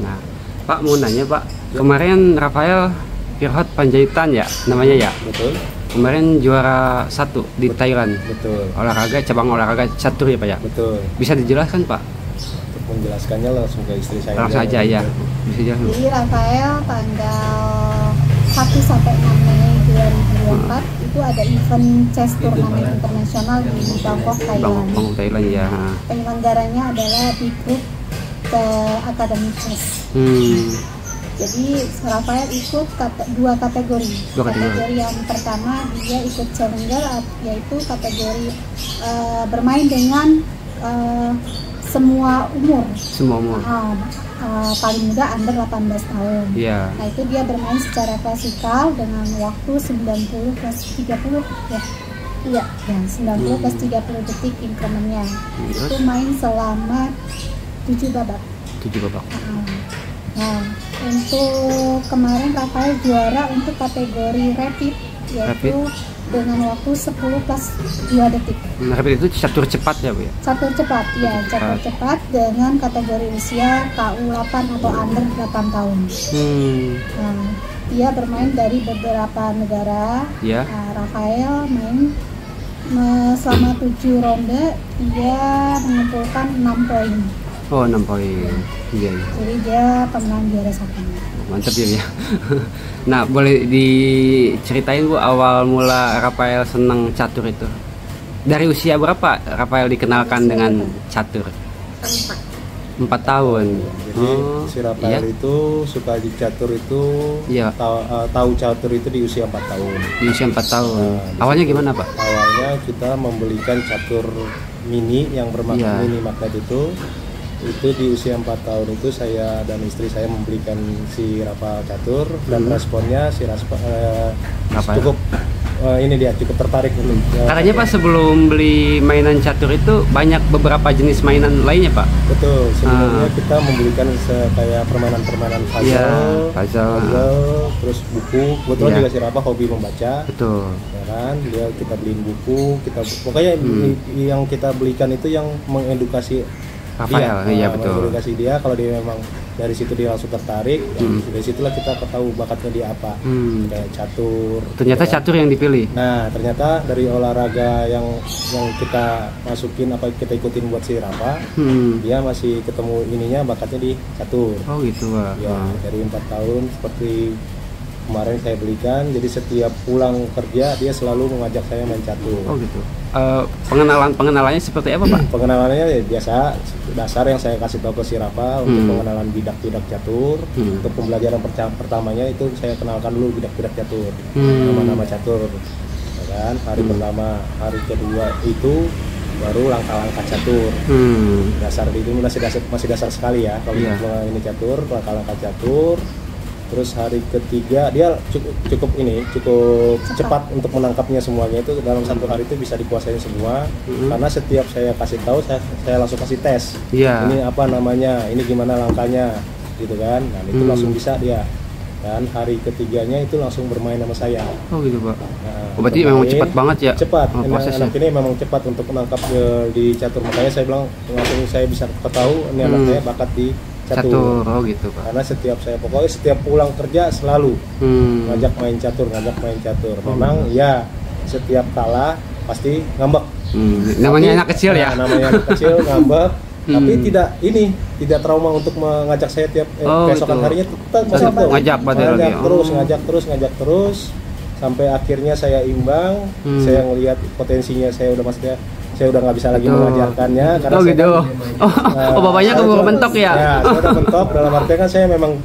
Nah, Pak mau nanya Pak, kemarin Rafael Firhot Panjaitan ya namanya ya. Betul. Kemarin juara 1 di Thailand. Betul. Olahraga cabang olahraga catur ya Pak ya. Betul. Bisa dijelaskan Pak? Untuk menjelaskannya langsung ke istri saya. Langsung aja ya. Bisa jelaskan. Jadi Rafael tanggal 1 sampai 6 Mei 2024 itu ada event chess turnamen internasional di Bangkok, Thailand. Bangkok, Thailand ya. Penyelenggaranya adalah di grup Academy Chess. Jadi Rafael ikut dua kategori. Kategori yang pertama dia ikut challenger, yaitu kategori bermain dengan semua umur. Semua umur. Paling muda under 18 tahun. Iya. Nah itu dia bermain secara klasikal dengan waktu 90 plus 30 ya. Iya, ya 90 plus 30 detik incrementnya. Itu main selama 7 babak. 7 babak. Nah, untuk kemarin Rafael juara untuk kategori rapid, yaitu dengan waktu 10 plus 2 detik. Rapid itu catur cepat ya Bu ya? Catur cepat, ya catur cepat dengan kategori usia KU8 atau under 8 tahun. Nah, dia bermain dari beberapa negara. Ya. Rafael main selama 7 ronde, dia mengumpulkan 6 poin. Oh 6 poin. Iya. Jadi dia pemenang juara 1. Mantap ya. Nah boleh diceritain Bu awal mula Rafael senang catur itu? Dari usia berapa Rafael dikenalkan dengan catur? 4 tahun. Jadi si Rafael itu suka di catur itu, tahu catur itu di usia 4 tahun. Di usia 4 tahun. Awalnya gimana Pak? Awalnya kita membelikan catur mini yang bermakna mini magnet itu di usia 4 tahun itu saya dan istri saya membelikan si Rafael catur dan responnya si cukup ini dia cukup tertarik untuk katanya Pak sebelum beli mainan catur itu banyak beberapa jenis mainan lainnya Pak. Betul, sebelumnya kita membelikan kayak permainan-permainan puzzle, terus buku. Kebetulan juga si Rafa hobi membaca. Betul. Ya kan, kita beliin buku, pokoknya yang kita belikan itu yang mengedukasi Rafael, iya betul. Mengedukasi dia, kalau dia memang dari situ dia langsung tertarik, dari situlah kita ketahui bakatnya dia apa. Kayak catur. Ternyata catur yang dipilih. Nah, ternyata dari olahraga yang kita masukin kita ikutin buat si Rafa, dia masih ketemu ininya bakatnya di catur. Oh gitu Pak. Ya, dari 4 tahun seperti kemarin saya belikan, jadi setiap pulang kerja dia selalu mengajak saya main catur. Oh gitu. Pengenalannya seperti apa Pak? Pengenalannya ya biasa dasar yang saya kasih tahu ke si Rafa untuk pengenalan bidak-bidak catur. Untuk pembelajaran pertamanya itu saya kenalkan dulu bidak-bidak catur, nama-nama catur. Ya kan? Hari pertama, hari kedua itu baru langkah-langkah catur. Dasar itu masih dasar sekali ya kalau ini catur, langkah-langkah catur. Terus hari ketiga dia cukup cepat untuk menangkapnya semuanya, itu dalam 1 hari itu bisa dikuasain semua. Karena setiap saya kasih tahu saya langsung kasih tes. Ini apa namanya, ini gimana langkahnya gitu kan. Nah itu langsung bisa dia. Dan hari ketiganya itu langsung bermain sama saya. Oh gitu Pak. Nah, berarti memang cepat banget ya? Cepat. Anak ini memang cepat untuk menangkap di catur. Makanya saya bilang langsung saya bisa ketahui ini anaknya bakat di catur. Oh gitu Pak. Karena pokoknya setiap pulang kerja selalu ngajak main catur. Memang ya setiap kalah pasti ngambek. Namanya anak kecil ya. Namanya anak kecil ngambek. Tapi tidak trauma untuk mengajak saya tiap keesokan harinya tetap ngajak terus sampai akhirnya saya imbang. Saya ngelihat potensinya, saya udah nggak bisa lagi mengajarkannya karena bapaknya keburu mentok ya. Ya, saya udah mentok dalam artinya kan saya memang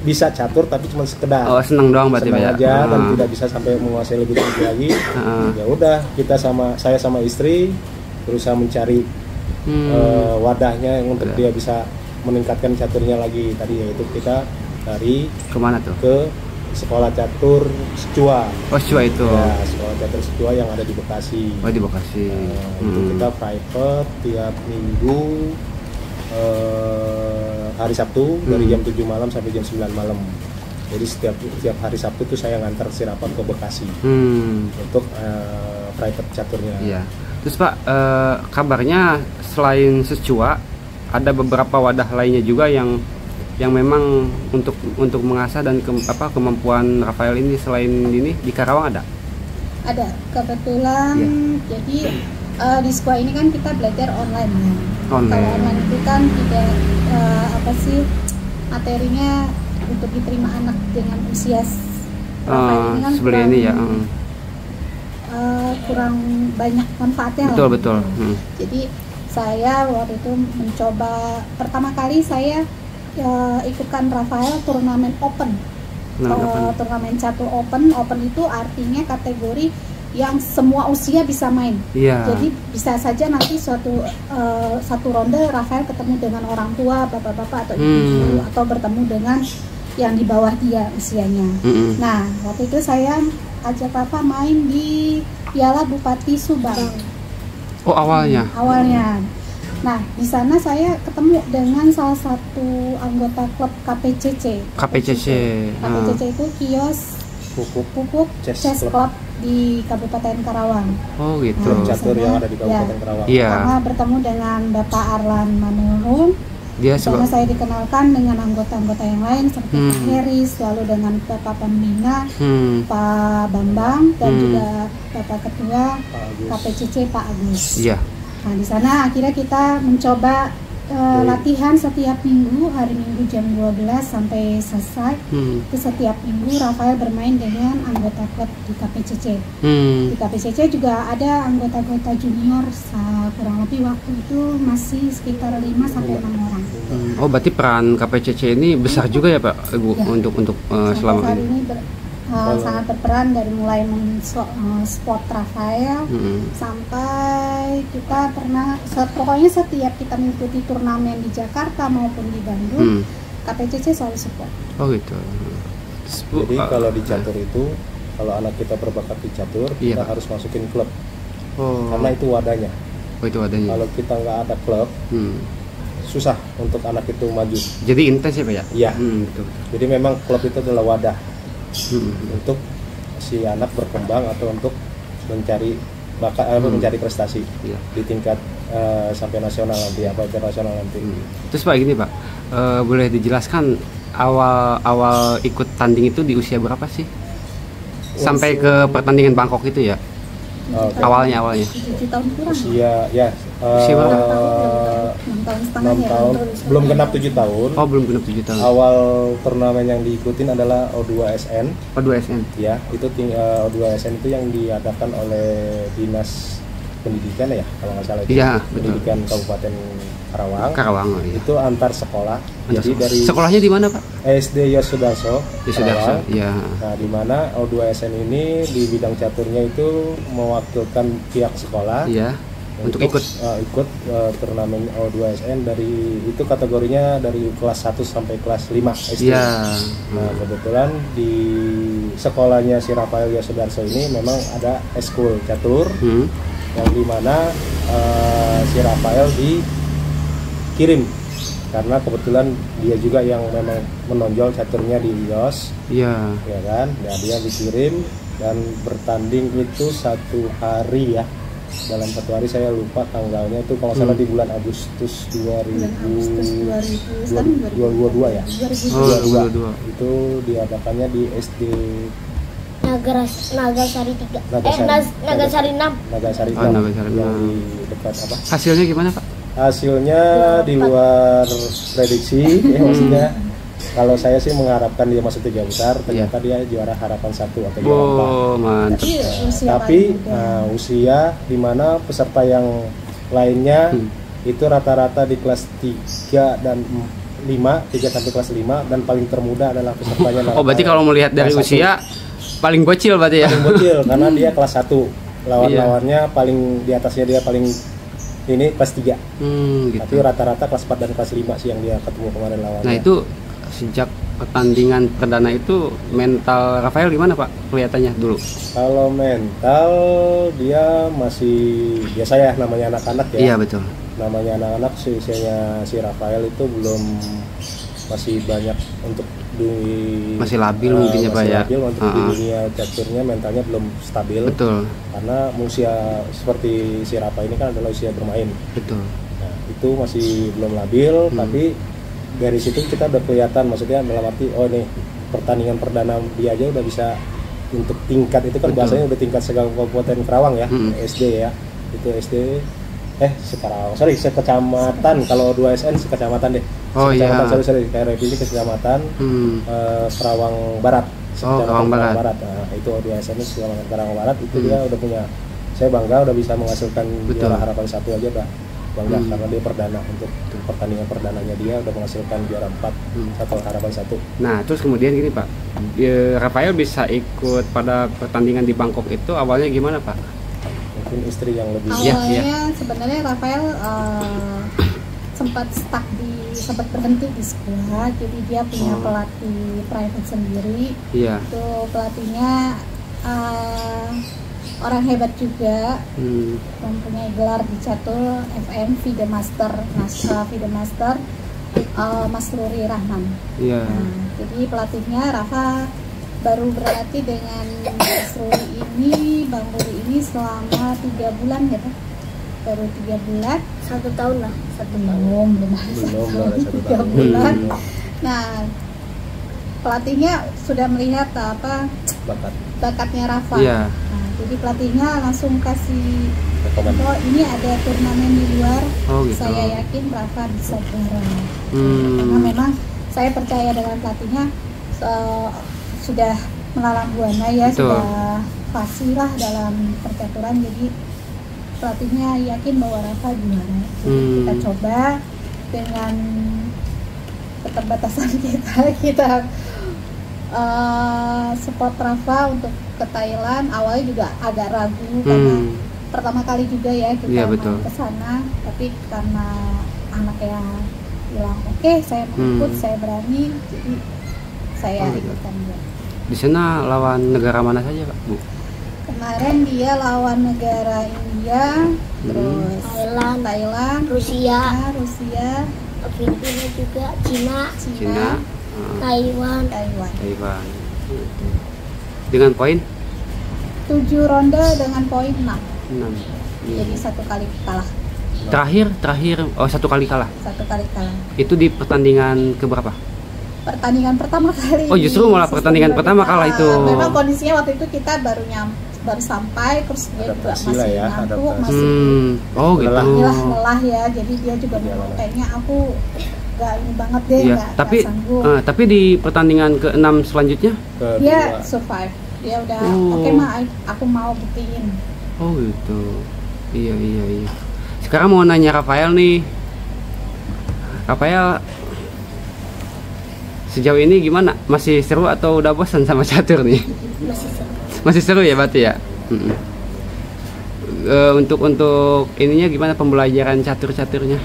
bisa catur tapi cuma sekedar. Seneng doang berarti Pak ya. Dan tidak bisa sampai menguasai lebih tinggi lagi. Ya udah, saya sama istri berusaha mencari wadahnya untuk dia bisa meningkatkan caturnya lagi. Tadi yaitu kita dari kemana tuh? Ke sekolah catur Secua. Oh Secua itu. Ya, sekolah catur Secua yang ada di Bekasi. Oh di Bekasi. Itu kita private tiap minggu hari Sabtu dari jam 7 malam sampai jam 9 malam. Jadi setiap hari Sabtu itu saya ngantar si Rafa ke Bekasi untuk private caturnya. Iya. Terus Pak, kabarnya selain Secua ada beberapa wadah lainnya juga yang yang memang untuk mengasah dan kemampuan Rafael ini selain ini di Karawang ada? Ada, kebetulan jadi di sekolah ini kan kita belajar online ya. Kalau online itu kan tidak materinya untuk diterima anak dengan usia Rafael ini kan seperti ini ya. Kurang banyak manfaatnya betul. Jadi saya waktu itu mencoba pertama kali saya ikutkan Rafael turnamen open. Turnamen catur open itu artinya kategori yang semua usia bisa main. Jadi bisa saja nanti satu ronde Rafael ketemu dengan orang tua, bapak-bapak atau ibu atau bertemu dengan yang di bawah dia usianya. Nah, waktu itu saya ajak Rafa main di Piala Bupati Subang. Oh, awalnya. Nah, di sana saya ketemu dengan salah satu anggota klub KPCC. KPCC itu kios pupuk chess club di Kabupaten Karawang. Oh gitu. Catur yang ada di Kabupaten Karawang. Karena bertemu dengan Bapak Arlan Manurung. Karena saya dikenalkan dengan anggota-anggota yang lain seperti Pak Heris, lalu dengan Bapak Pembina, Pak Bambang, dan juga Bapak Ketua KPCC Pak Agus. Nah, di sana akhirnya kita mencoba latihan setiap minggu, hari Minggu jam 12 sampai selesai. Itu setiap minggu Rafael bermain dengan anggota klub di KPCC. Di KPCC juga ada anggota-anggota junior, kurang lebih waktu itu masih sekitar 5 sampai 6 orang. Oh, berarti peran KPCC ini besar juga ya Pak Ibu untuk selama ini? Sangat berperan dari mulai sport Rafael sampai kita pokoknya setiap kita mengikuti turnamen di Jakarta maupun di Bandung, KPCC selalu support. Oh gitu. Jadi kalau di catur itu, kalau anak kita berbakat di catur, kita harus masukin klub, karena itu wadahnya. Kalau kita nggak ada klub, susah untuk anak itu maju. Jadi intens ya Pak ya? Iya. Betul. Jadi memang klub itu adalah wadah untuk si anak berkembang atau untuk mencari bakat, mencari prestasi di tingkat sampai nasional nanti, internasional nanti. Terus Pak gini Pak, boleh dijelaskan awal ikut tanding itu di usia berapa sih? Sampai ke pertandingan Bangkok itu ya? Awalnya 7 tahun kurang. Usia 6 tahun, belum genap 7 tahun. Oh, belum genap 7 tahun. Awal turnamen yang diikutin adalah O2SN. O2SN. Ya, itu O2SN itu yang diadakan oleh Dinas Pendidikan ya, kalau nggak salah itu. Iya, Pendidikan Kabupaten Karawang. Itu Itu antar sekolah. Jadi dari sekolahnya di mana Pak? SD Yosudarso. Ya. Nah, di mana O2SN ini di bidang caturnya itu mewakilkan pihak sekolah. Iya. Untuk ikut turnamen O2SN dari itu kategorinya dari kelas 1 sampai kelas 5 SD. Nah, kebetulan di sekolahnya si Rafael Yosudarso ini memang ada eskul catur yang dimana si Rafael dikirim karena kebetulan dia juga yang memang menonjol caturnya di Yos. Ya kan? Nah, dia dikirim dan bertanding itu 1 hari ya. Dalam 1 hari saya lupa tanggalnya itu kalau salah di bulan Agustus 2022 ya. 2022. Itu diadakannya di SD Nagasari 3. Nagasari 6. Nagasari 6. Yang di dekat apa? Hasilnya gimana Pak? Hasilnya di luar prediksi ya, maksudnya kalau saya sih mengharapkan dia masuk 3 besar, ternyata dia juara harapan 1 atau juara 4. Mantap. Tapi usia di mana peserta yang lainnya itu rata-rata di kelas 3 dan 5, 3 sampai kelas 5 dan paling termuda adalah pesertanya. Oh, berarti kalau melihat dari usia paling bocil berarti ya? Paling bocil karena dia kelas 1. Lawan-lawannya paling di atasnya dia paling ini kelas 3. Gitu. Tapi rata-rata kelas 4 dan kelas 5 sih yang dia ketemu kemarin lawannya. Nah, itu sejak pertandingan perdana itu mental Rafael gimana Pak kelihatannya dulu? Kalau mental dia masih biasa ya, namanya anak-anak ya. Iya betul. Namanya anak-anak usianya si Rafael itu belum, masih banyak untuk masih labil mungkin ya Pak ya. Labil untuk di dunia caturnya, mentalnya belum stabil. Betul. Karena usia seperti si Rafa ini kan adalah usia bermain. Betul. Nah, itu masih belum labil, tapi dari situ kita udah kelihatan, maksudnya dalam arti oh nih pertandingan perdana dia aja udah bisa untuk tingkat itu kan bahasanya udah tingkat segala kabupaten Karawang ya, SD ya, itu SD sekarang sekecamatan, kalau 2SN sekecamatan deh. Oh iya. Sorry, kayak revisi kecamatan Karawang Barat. Karawang Barat. Nah, itu 2SN kecamatan Karawang Barat itu dia udah punya. Saya bangga udah bisa menghasilkan juara harapan 1 aja udah bangga karena dia perdana untuk pertandingan perdananya dia udah menghasilkan juara 4 atau harapan 1. Nah, terus kemudian gini Pak, Rafael bisa ikut pada pertandingan di Bangkok itu awalnya gimana Pak? Mungkin istri yang lebih awalnya sebenarnya Rafael sempat berhenti di sekolah, jadi dia punya pelatih private sendiri. Itu pelatihnya orang hebat juga, mempunyai gelar di catur FM FIDE Master Mas Ruri Rahman. Nah, jadi pelatihnya Rafa baru berlatih dengan Mas Ruri ini, Bang Ruri ini selama 3 bulan ya Pak? Baru 3 bulan? 1 tahun lah. 1 tahun. Belum ada 1 tahun. 3 bulan. Nah, pelatihnya sudah melihat bakatnya Rafa. Nah, jadi pelatihnya langsung kasih ini ada turnamen di luar, saya yakin Rafa bisa juara. Karena memang saya percaya dengan pelatihnya sudah melalang buana ya, sudah fasih lah dalam percaturan, jadi pelatihnya yakin bahwa Rafa juara. Jadi kita coba dengan keterbatasan kita support Rafa untuk ke Thailand. Awalnya juga agak ragu karena pertama kali juga ya kita mau ke sana, tapi karena anaknya bilang oke, saya mau ikut, saya berani, jadi saya ikutan dia. Di sana lawan negara mana saja Pak, Bu? Kemarin dia lawan negara India, terus Thailand, Rusia, Filipina juga, Cina, Taiwan. Dengan poin 7 ronde dengan poin 6. Jadi 1 kali kalah. Terakhir 1 kali kalah. 1 kali kalah. Itu di pertandingan keberapa? Pertandingan pertama kali. Oh, justru malah pertandingan pertama kalah itu. Memang kondisinya waktu itu kita baru sampai, terus dia juga masih ngantuk, masih lelah ya. Jadi dia juga bilang kayaknya aku gak ini banget deh, gak sanggup. Tapi di pertandingan ke-6 selanjutnya dia survive. Dia udah oke aku mau buktiin. Oh gitu. Iya. Sekarang mau nanya Rafael nih. Rafael sejauh ini gimana? Masih seru atau udah bosan sama catur nih? Masih seru ya berarti ya. Untuk ininya gimana pembelajaran caturnya?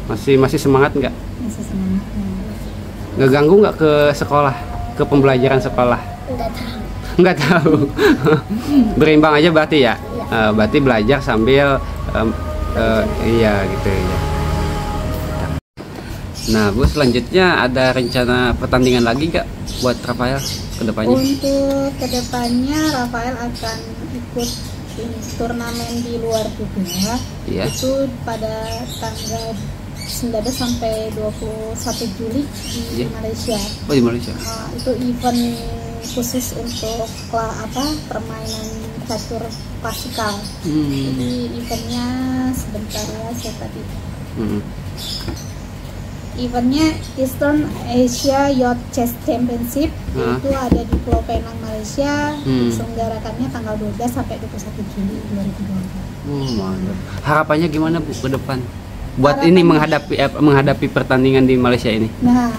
Masih semangat nggak? Masih semangat. Ngeganggu nggak ke sekolah, ke pembelajaran sekolah? Nggak tahu. Berimbang aja berarti ya. Berarti belajar sambil iya gitu ya. Nah Bu, selanjutnya ada rencana pertandingan lagi nggak buat Rafael ke depannya? Untuk kedepannya Rafael akan ikut turnamen di luar juga. Itu pada tanggal 19 sampai 21 Juli di Malaysia. Oh, di Malaysia. Itu event khusus untuk permainan catur klasikal. Jadi eventnya sebentar ya, saya tadi. Eventnya Eastern Asia Yacht Chess Championship, itu ada di Pulau Penang, Malaysia. Selenggarakannya tanggal 12 sampai 21 Juli 2024. Harapannya gimana Bu ke depan? Buat ini menghadapi pertandingan di Malaysia ini. Nah,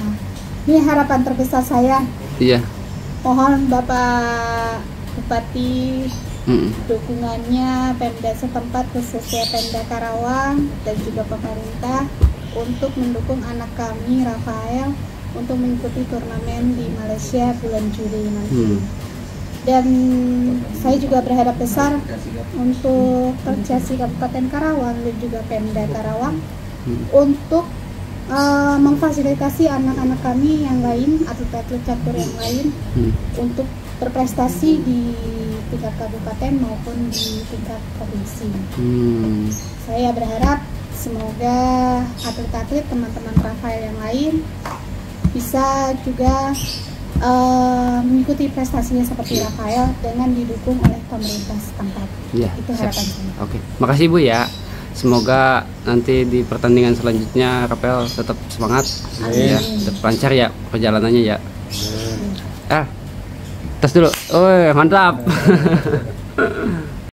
ini harapan terbesar saya. Iya. Mohon Bapak Bupati dukungannya, Pemda setempat khususnya Pemda Karawang dan juga pemerintah untuk mendukung anak kami Rafael untuk mengikuti turnamen di Malaysia bulan Juli nanti. Dan saya juga berharap besar untuk Percasi Kabupaten Karawang dan juga Pemda Karawang untuk memfasilitasi anak-anak kami yang lain, atlet-atlet catur yang lain untuk berprestasi di tingkat kabupaten maupun di tingkat provinsi. Saya berharap Semoga atlet-atlet teman-teman Rafael yang lain bisa juga mengikuti prestasinya seperti Rafael dengan didukung oleh pemerintah setempat. Iya, itu harapan saya. Oke, makasih Bu ya. Semoga nanti di pertandingan selanjutnya Rafael tetap semangat, ya, tetap lancar ya perjalanannya ya. Tas dulu. Oh, mantap.